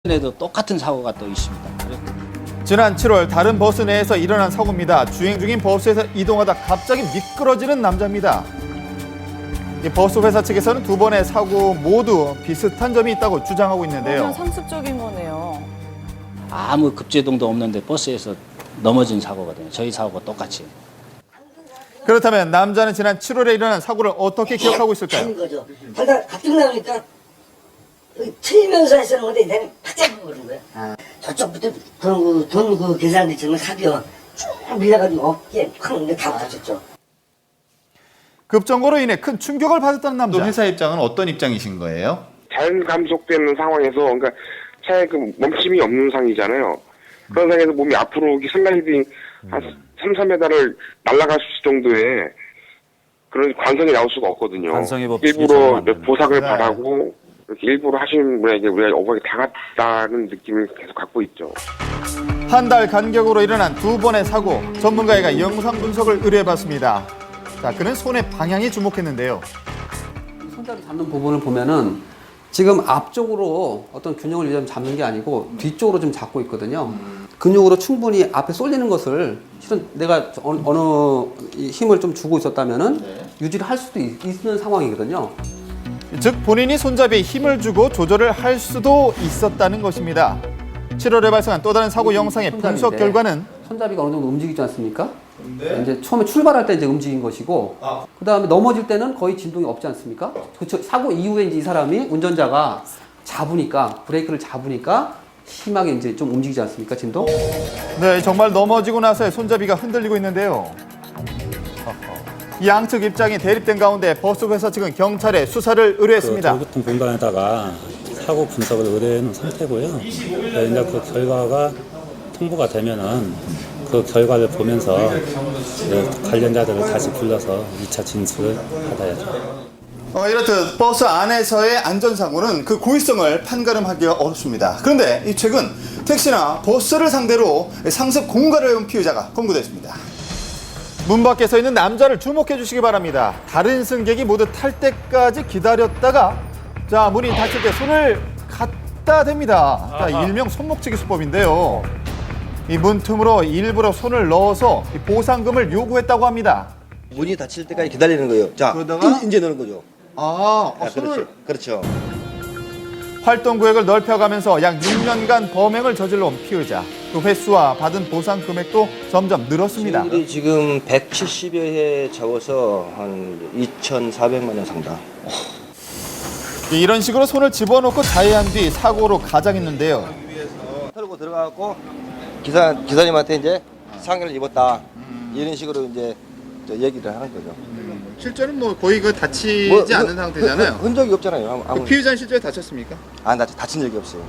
에도 똑같은 사고가 또 있습니다. 지난 7월 다른 버스 내에서 일어난 사고입니다. 주행 중인 버스에서 이동하다 갑자기 미끄러지는 남자입니다. 이 버스 회사 측에서는 두 번의 사고 모두 비슷한 점이 있다고 주장하고 있는데요. 그냥 상습적인 거네요. 아무 급제동도 없는데 버스에서 넘어진 사고거든요. 저희 사고가 똑같이. 그렇다면 남자는 지난 7월에 일어난 사고를 어떻게 기억하고 있을까요? 하는 거죠. 하다 가뜩 나오니까 틀면서 했었는 건데 내가 팍 잡아버린 거야. 저쪽부터 돈 계산대 정말 사비어 쭉 밀려가지고 어깨에 팍 다 붙었죠. 급정거로 인해 큰 충격을 받았다는 남자. 회사 입장은 어떤 입장이신 거예요? 자연 감속되는 상황에서 그러니까 차에 그 멈춤이 없는 상이잖아요. 그런 상황에서 몸이 앞으로 이렇게 슬라이딩 한 3, 4m를 날아갈 수 정도의 그런 관성이 나올 수가 없거든요. 관성의 법칙이 일부러 적용 안 되는 보상을 네. 바라고 이렇게 일부러 하시는 분에게 우리가 억울하게 당했다는 느낌을 계속 갖고 있죠. 한 달 간격으로 일어난 두 번의 사고. 전문가가 영상 분석을 의뢰해봤습니다. 자, 그는 손의 방향에 주목했는데요. 손잡이 잡는 부분을 보면은 지금 앞쪽으로 어떤 균형을 유지하면 잡는 게 아니고 뒤쪽으로 좀 잡고 있거든요. 근육으로 충분히 앞에 쏠리는 것을 실은 내가 어느 힘을 좀 주고 있었다면은 유지를 할 수도 있는 상황이거든요. 즉 본인이 손잡이에 힘을 주고 조절을 할 수도 있었다는 것입니다. 7월에 발생한 또 다른 사고 영상의 분석 결과는 손잡이가 어느 정도 움직이지 않습니까? 이제 처음에 출발할 때 이제 움직인 것이고, 그 다음에 넘어질 때는 거의 진동이 없지 않습니까? 그쵸? 사고 이후에 이제 이 사람이 운전자가 잡으니까 브레이크를 잡으니까 심하게 이제 좀 움직이지 않습니까? 진동? 네, 정말 넘어지고 나서의 손잡이가 흔들리고 있는데요. 양측 입장이 대립된 가운데 버스 회사 측은 경찰에 수사를 의뢰했습니다. 도로교통 공단에다가 사고 분석을 의뢰해놓은 상태고요. 이제 그 결과가 통보가 되면은 그 결과를 보면서 관련자들을 다시 불러서 2차 진술을 받아야죠. 이렇듯 버스 안에서의 안전사고는 그 고의성을 판가름하기가 어렵습니다. 그런데 이 최근 택시나 버스를 상대로 상습 공갈을 해온 피의자가 검거됐습니다. 문 밖에 서 있는 남자를 주목해 주시기 바랍니다. 다른 승객이 모두 탈 때까지 기다렸다가 자 문이 닫힐 때 손을 갖다 댑니다. 자, 일명 손목치기 수법인데요. 이 문틈으로 일부러 손을 넣어서 이 보상금을 요구했다고 합니다. 문이 닫힐 때까지 기다리는 거예요. 자, 그러다가? 이제 넣는 거죠. 손을 그렇죠. 활동 구역을 넓혀가면서 약 6년간 범행을 저질러온 피의자. 그 횟수와 받은 보상 금액도 점점 늘었습니다. 저희들이 지금 170여 회 잡아서 한 2,400만 원 상당. 이런 식으로 손을 집어넣고 자해한 뒤 사고로 가장했는데요. 털고 들어가고 기사님한테 이제 상해를 입었다. 이런 식으로 이제 얘기를 하는 거죠. 실제는 뭐 거의 다치지 뭐, 않은 상태잖아요. 흔적이 없잖아요. 그 피해자는 실제로 다쳤습니까? 나 다친 적이 없어요.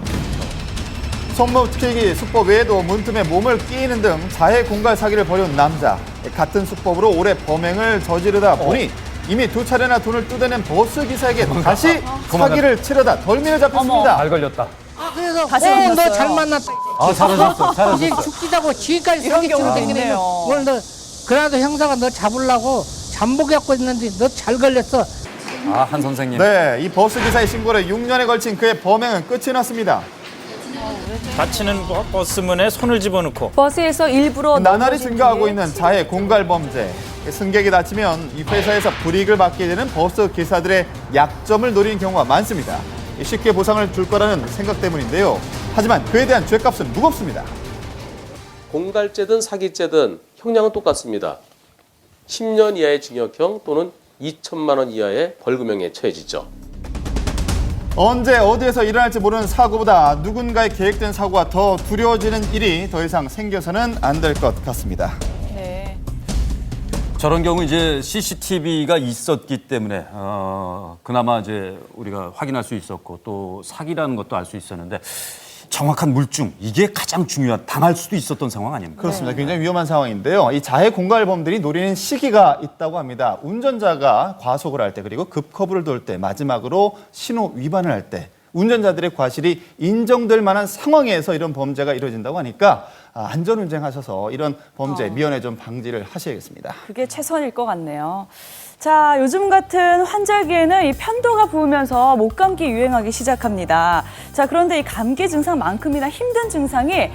손목치기 수법 외에도 문틈에 몸을 끼이는 등 자해 공갈 사기를 벌여온 남자. 같은 수법으로 올해 범행을 저지르다 보니 이미 두 차례나 돈을 뜯어낸 버스 기사에게 다시 사기를 치려다 덜미를 잡혔습니다. 잘 걸렸다. 그래서 다시 만났어요. 너 잘 만났다. 잘하셨어. 이제 죽기다고 지금까지 이런 사기치고 경우가 다니는 있네요. 오늘 너 그래도 형사가 너 잡으려고 잠복 갖고 있는데 너 잘 걸렸어. 한 선생님. 네, 이 버스 기사의 신고로 6년에 걸친 그의 범행은 끝이 났습니다. 다치는 버스문에 손을 집어넣고 버스에서 일부러 나날이 넘어진 증가하고 뒤에 있는 자해 공갈 범죄. 승객이 다치면 이 회사에서 불이익을 받게 되는 버스 기사들의 약점을 노리는 경우가 많습니다. 쉽게 보상을 줄 거라는 생각 때문인데요. 하지만 그에 대한 죄값은 무겁습니다. 공갈죄든 사기죄든 형량은 똑같습니다. 10년 이하의 징역형 또는 2천만 원 이하의 벌금형에 처해지죠. 언제 어디에서 일어날지 모르는 사고보다 누군가의 계획된 사고가 더 두려워지는 일이 더 이상 생겨서는 안 될 것 같습니다. 네. 저런 경우 이제 CCTV가 있었기 때문에 그나마 이제 우리가 확인할 수 있었고 또 사기라는 것도 알 수 있었는데 정확한 물증 이게 가장 중요한 당할 수도 있었던 상황 아닙니까? 그렇습니다. 굉장히 위험한 상황인데요. 이 자해 공갈범들이 노리는 시기가 있다고 합니다. 운전자가 과속을 할 때 그리고 급커브를 돌 때 마지막으로 신호 위반을 할 때 운전자들의 과실이 인정될 만한 상황에서 이런 범죄가 이루어진다고 하니까 안전운전하셔서 이런 범죄 미연에 좀 방지를 하셔야겠습니다. 그게 최선일 것 같네요. 자, 요즘 같은 환절기에는 이 편도가 부으면서 목감기 유행하기 시작합니다. 자, 그런데 이 감기 증상만큼이나 힘든 증상이